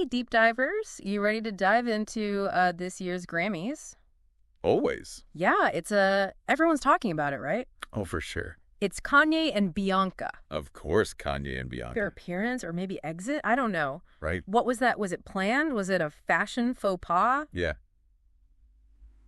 deep divers, you ready to dive into this year's Grammys? Always. Yeah, everyone's talking about it, right? Oh, for sure. It's Kanye and Bianca. Of course, Kanye and Their Bianca. appearance or maybe exit? I don't know. Right? What was that? Was it planned? Was it a fashion faux pas? Yeah.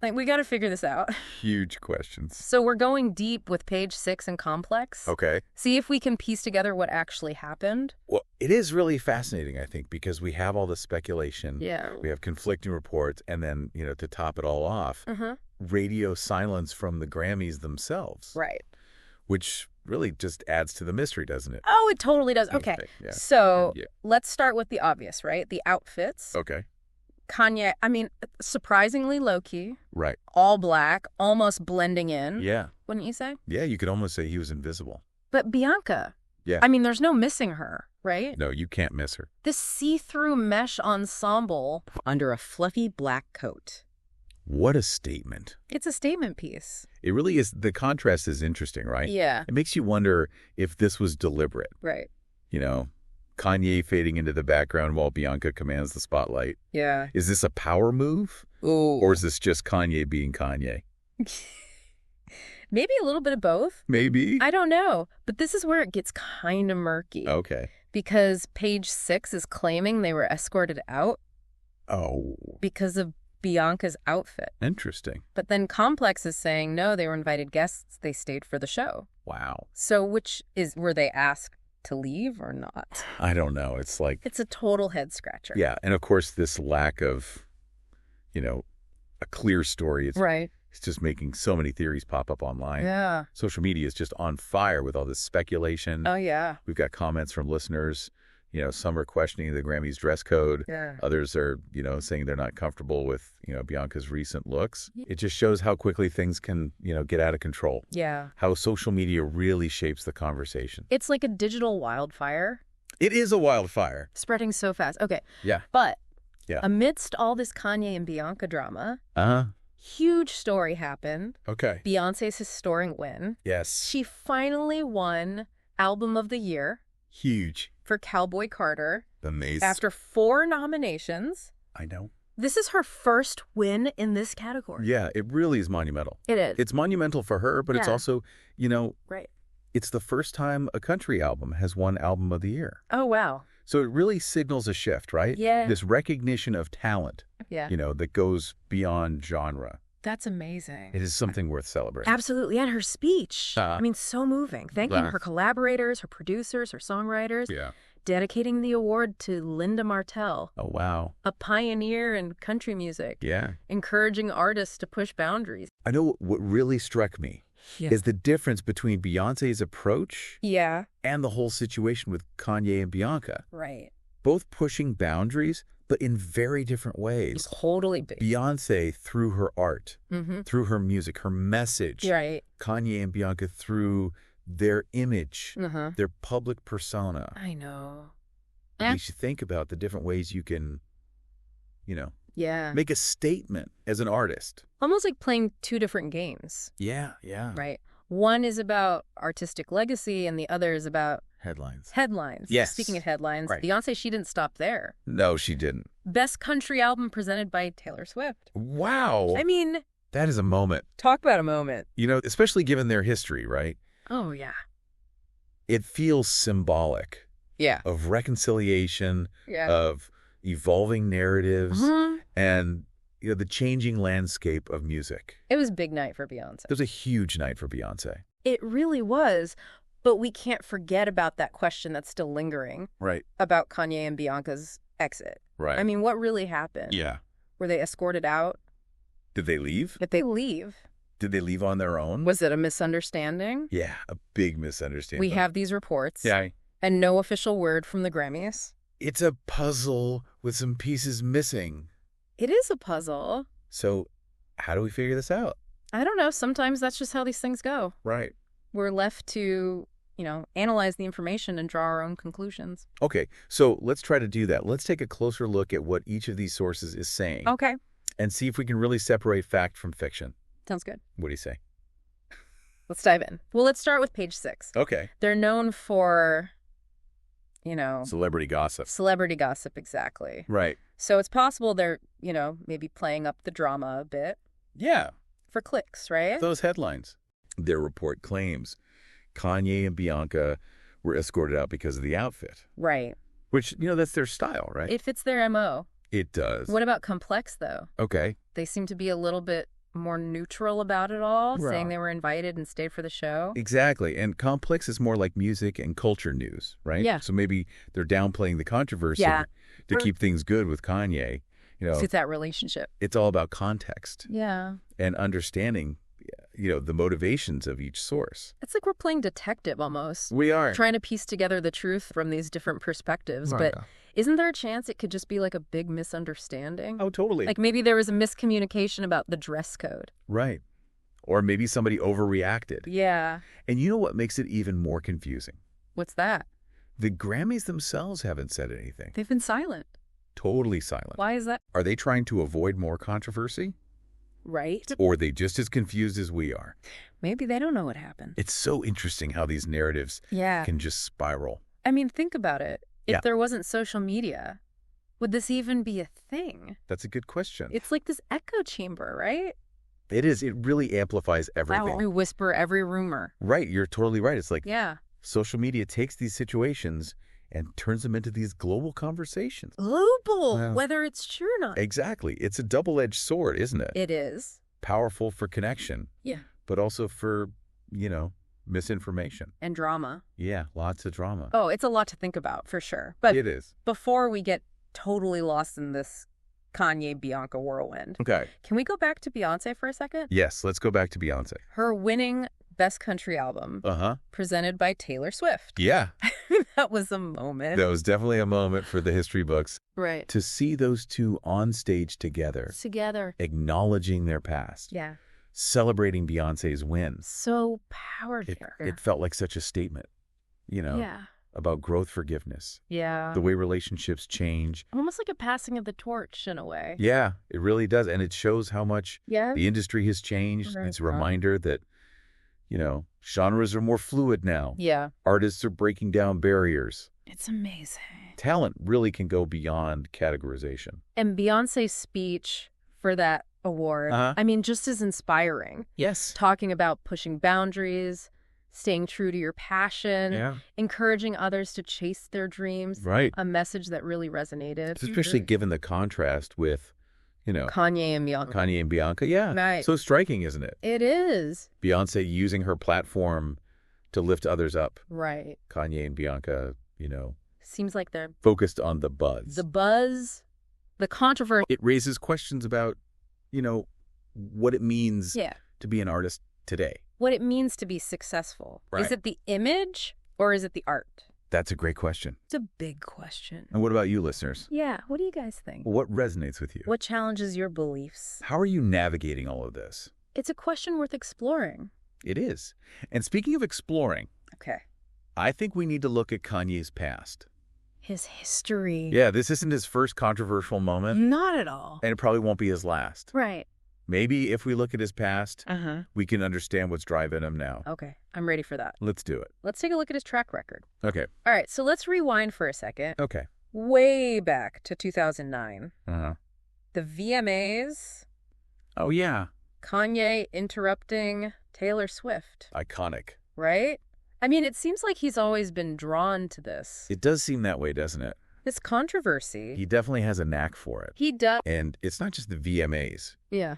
Like, we got to figure this out. Huge questions. So we're going deep with page 6 and Complex. Okay. See if we can piece together what actually happened. Well, it is really fascinating, I think, because we have all the speculation. Yeah. We have conflicting reports, and then, to top it all off, radio silence from the Grammys themselves. Right. Which really just adds to the mystery, doesn't it? Oh, it totally does. Okay. Yeah. So let's start with the obvious, right? The outfits. Okay. Kanye, surprisingly low-key. Right. All black, almost blending in. Yeah. Wouldn't you say? Yeah, you could almost say he was invisible. But Bianca. Yeah. There's no missing her, right? No, you can't miss her. This see-through mesh ensemble under a fluffy black coat. What a statement. It's a statement piece. It really is. The contrast is interesting, right? Yeah. It makes you wonder if this was deliberate. Right. Kanye fading into the background while Bianca commands the spotlight. Yeah. Is this a power move? Ooh. Or is this just Kanye being Kanye? Maybe a little bit of both. Maybe. I don't know. But this is where it gets kind of murky. Okay. Because page 6 is claiming they were escorted out. Oh. Because of Bianca's outfit. Interesting. But then Complex is saying, no, they were invited guests. They stayed for the show. Wow. So were they asked to leave or not? I don't know. It's like... It's a total head scratcher. Yeah. And of course, this lack of, a clear story. Right. It's just making so many theories pop up online. Yeah. Social media is just on fire with all this speculation. Oh, yeah. We've got comments from listeners. Some are questioning the Grammys dress code. Yeah. Others are, saying they're not comfortable with, Bianca's recent looks. It just shows how quickly things can, get out of control. Yeah. How social media really shapes the conversation. It's like a digital wildfire. It is a wildfire. Spreading so fast. Okay. Yeah. But yeah. Amidst all this Kanye and Bianca drama, huge story happened. Okay. Beyonce's historic win. Yes. She finally won Album of the Year. Huge. For Cowboy Carter. Amazing. After 4 nominations. I know. This is her first win in this category. Yeah, it really is monumental. It is. It's monumental for her, but it's also, Right. It's the first time a country album has won Album of the Year. Oh, wow. So it really signals a shift, right? Yeah. This recognition of talent, yeah. That goes beyond genre. That's amazing. It is something worth celebrating. Absolutely. And her speech. So moving. Thanking her collaborators, her producers, her songwriters. Yeah. Dedicating the award to Linda Martell. Oh, wow. A pioneer in country music. Yeah. Encouraging artists to push boundaries. I know what really struck me is the difference between Beyonce's approach and the whole situation with Kanye and Bianca. Right. Both pushing boundaries, but in very different ways. Totally big. Beyonce through her art, through her music, her message. Right. Kanye and Bianca through their image, their public persona. I know. You should think about the different ways you can, make a statement as an artist. Almost like playing 2 different games. Yeah, yeah. Right. One is about artistic legacy and the other is about Headlines. Yes. Speaking of headlines, right. Beyonce, she didn't stop there. No, she didn't. Best country album presented by Taylor Swift. Wow. That is a moment. Talk about a moment. Especially given their history, right? Oh, yeah. It feels symbolic. Yeah. Of reconciliation, of evolving narratives, and the changing landscape of music. It was a big night for Beyonce. It was a huge night for Beyonce. It really was. But we can't forget about that question that's still lingering. Right. About Kanye and Bianca's exit. Right. What really happened? Yeah. Were they escorted out? Did they leave? Did they leave? Did they leave on their own? Was it a misunderstanding? Yeah, a big misunderstanding. We have these reports. Yeah. And no official word from the Grammys. It's a puzzle with some pieces missing. It is a puzzle. So how do we figure this out? I don't know. Sometimes that's just how these things go. Right. We're left to, analyze the information and draw our own conclusions. Okay, so let's try to do that. Let's take a closer look at what each of these sources is saying. Okay. And see if we can really separate fact from fiction. Sounds good. What do you say? Let's dive in. Well, let's start with page 6. Okay. They're known for, Celebrity gossip. Celebrity gossip, exactly. Right. So it's possible they're, maybe playing up the drama a bit. Yeah. For clicks, right? Those headlines. Their report claims Kanye and Bianca were escorted out because of the outfit. Right. Which, that's their style, right? It fits their MO. It does. What about complex, though? Okay. They seem to be a little bit more neutral about it all, saying they were invited and stayed for the show. Exactly. And complex is more like music and culture news, right? Yeah. So maybe they're downplaying the controversy to keep things good with Kanye. It's that relationship. It's all about context. Yeah. And understanding, the motivations of each source. It's like we're playing detective almost. We are. Trying to piece together the truth from these different perspectives. But isn't there a chance it could just be like a big misunderstanding? Oh, totally. Like maybe there was a miscommunication about the dress code. Right. Or maybe somebody overreacted. Yeah. And you know what makes it even more confusing? What's that? The Grammys themselves haven't said anything. They've been silent. Totally silent. Why is that? Are they trying to avoid more controversy? Right. Or are they just as confused as we are? Maybe they don't know what happened. It's so interesting how these narratives can just spiral. I mean, think about it. If there wasn't social media, would this even be a thing? That's a good question. It's like this echo chamber, right? It is. It really amplifies everything. We whisper every rumor. Right. You're totally right. It's like social media takes these situations and turns them into these global conversations. Global, whether it's true or not. Exactly. It's a double-edged sword, isn't it? It is. Powerful for connection. Yeah. But also for, misinformation. And drama. Yeah, lots of drama. Oh, it's a lot to think about, for sure. But it is. Before we get totally lost in this Kanye-Bianca whirlwind. Okay. Can we go back to Beyonce for a second? Yes, let's go back to Beyonce. Her winning Best Country Album. Presented by Taylor Swift. Yeah. That was a moment. That was definitely a moment for the history books. Right. To see those two on stage together. Acknowledging their past. Yeah. Celebrating Beyonce's win. So powerful. It felt like such a statement, about growth forgiveness. Yeah. The way relationships change. Almost like a passing of the torch in a way. Yeah, it really does. And it shows how much the industry has changed. Right. It's a reminder that, genres are more fluid now. Yeah. Artists are breaking down barriers. It's amazing. Talent really can go beyond categorization. And Beyonce's speech for that award, just as inspiring. Yes. Talking about pushing boundaries, staying true to your passion, encouraging others to chase their dreams. Right. A message that really resonated. Especially given the contrast with, Kanye and Bianca. Yeah. Right. So striking, isn't it? It is. Beyonce using her platform to lift others up. Right. Kanye and Bianca, Seems like they're focused on the buzz. The buzz, the controversy. It raises questions about, what it means to be an artist today. What it means to be successful. Right. Is it the image or is it the art? That's a great question. It's a big question. And what about you, listeners? Yeah, what do you guys think? What resonates with you? What challenges your beliefs? How are you navigating all of this? It's a question worth exploring. It is. And speaking of exploring, I think we need to look at Kanye's past. His history. Yeah, this isn't his first controversial moment. Not at all. And it probably won't be his last. Right. Maybe if we look at his past, we can understand what's driving him now. Okay, I'm ready for that. Let's do it. Let's take a look at his track record. Okay. All right, so let's rewind for a second. Okay. Way back to 2009. The VMAs. Oh, yeah. Kanye interrupting Taylor Swift. Iconic. Right? It seems like he's always been drawn to this. It does seem that way, doesn't it? This controversy. He definitely has a knack for it. He does. And it's not just the VMAs. Yeah.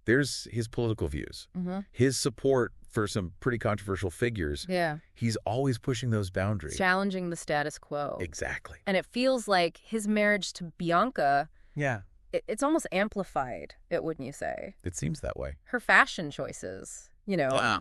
There's his political views. His support for some pretty controversial figures. Yeah. He's always pushing those boundaries. Challenging the status quo. Exactly. And it feels like his marriage to Bianca. Yeah. It's almost amplified, wouldn't you say? It seems that way. Her fashion choices,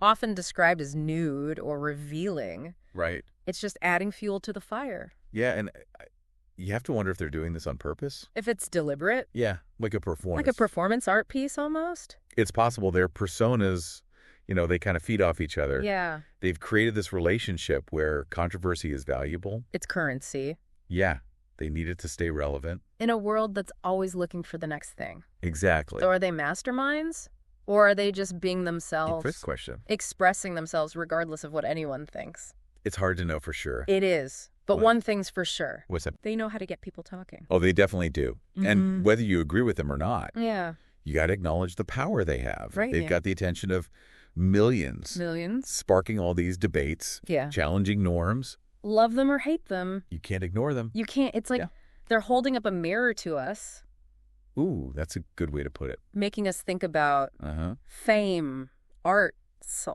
often described as nude or revealing. Right. It's just adding fuel to the fire. Yeah, and you have to wonder if they're doing this on purpose. If it's deliberate. Yeah, like a performance. Like a performance art piece almost. It's possible their personas, they kind of feed off each other. Yeah. They've created this relationship where controversy is valuable. It's currency. Yeah. They need it to stay relevant. In a world that's always looking for the next thing. Exactly. So are they masterminds? Or are they just being themselves? First question. Expressing themselves regardless of what anyone thinks? It's hard to know for sure. It is. But one thing's for sure. What's that? They know how to get people talking. Oh, they definitely do. And whether you agree with them or not, you got to acknowledge the power they have. Right. They've got the attention of millions. Sparking all these debates. Challenging norms. Love them or hate them. You can't ignore them. You can't. It's like they're holding up a mirror to us. Ooh, that's a good way to put it. Making us think about fame, art,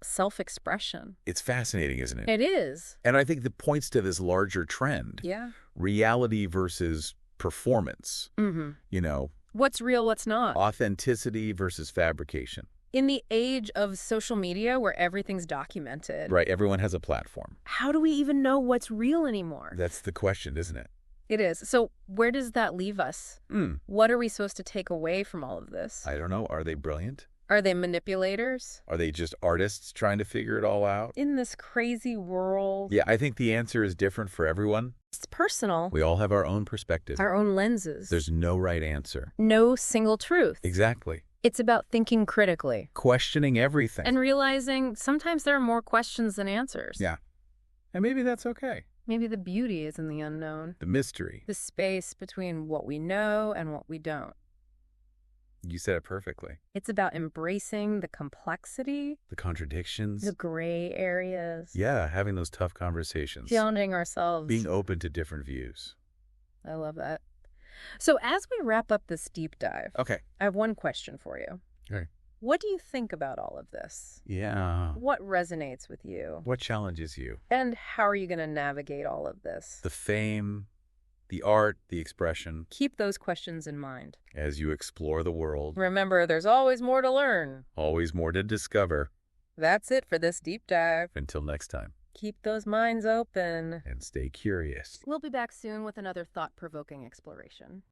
self-expression. It's fascinating, isn't it? It is. And I think that points to this larger trend. Yeah. Reality versus performance. You know. What's real, what's not. Authenticity versus fabrication. In the age of social media where everything's documented. Right. Everyone has a platform. How do we even know what's real anymore? That's the question, isn't it? It is. So where does that leave us? What are we supposed to take away from all of this? I don't know. Are they brilliant? Are they manipulators? Are they just artists trying to figure it all out? In this crazy world. Yeah, I think the answer is different for everyone. It's personal. We all have our own perspective. Our own lenses. There's no right answer. No single truth. Exactly. It's about thinking critically. Questioning everything. And realizing sometimes there are more questions than answers. Yeah. And maybe that's okay. Maybe the beauty is in the unknown. The mystery. The space between what we know and what we don't. You said it perfectly. It's about embracing the complexity. The contradictions. The gray areas. Yeah, having those tough conversations. Challenging ourselves. Being open to different views. I love that. So as we wrap up this deep dive, I have one question for you. Okay. What do you think about all of this? Yeah. What resonates with you? What challenges you? And how are you going to navigate all of this? The fame, the art, the expression. Keep those questions in mind. As you explore the world. Remember, there's always more to learn. Always more to discover. That's it for this deep dive. Until next time. Keep those minds open. And stay curious. We'll be back soon with another thought-provoking exploration.